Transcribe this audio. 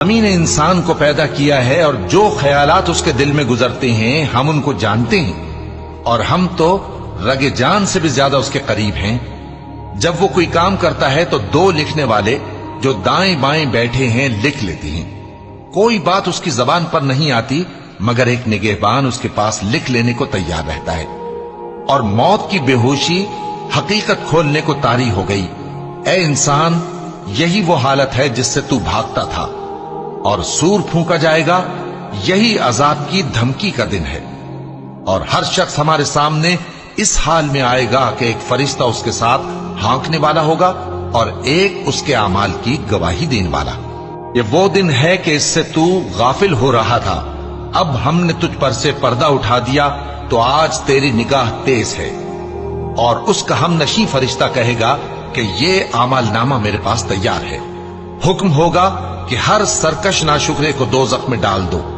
ہمیں نے انسان کو پیدا کیا ہے اور جو خیالات اس کے دل میں گزرتے ہیں ہم ان کو جانتے ہیں، اور ہم تو رگ جان سے بھی زیادہ اس کے قریب ہیں۔ جب وہ کوئی کام کرتا ہے تو دو لکھنے والے جو دائیں بائیں بیٹھے ہیں لکھ لیتے ہیں۔ کوئی بات اس کی زبان پر نہیں آتی مگر ایک نگہبان اس کے پاس لکھ لینے کو تیار رہتا ہے۔ اور موت کی بے ہوشی حقیقت کھولنے کو طاری ہو گئی۔ اے انسان، یہی وہ حالت ہے جس سے تو بھاگتا تھا، اور سور پھونکا جائے گا، یہی عذاب کی دھمکی کا دن ہے۔ اور ہر شخص ہمارے سامنے اس حال میں آئے گا کہ ایک فرشتہ اس کے ساتھ ہانکنے والا ہوگا اور ایک اس کے اعمال کی گواہی دینے والا۔ یہ وہ دن ہے کہ اس سے تو غافل ہو رہا تھا، اب ہم نے تجھ پر سے پردہ اٹھا دیا تو آج تیری نگاہ تیز ہے۔ اور اس کا ہم نشیں فرشتہ کہے گا کہ یہ اعمال نامہ میرے پاس تیار ہے۔ حکم ہوگا کہ ہر سرکش ناشکرے کو دوزخ میں ڈال دو۔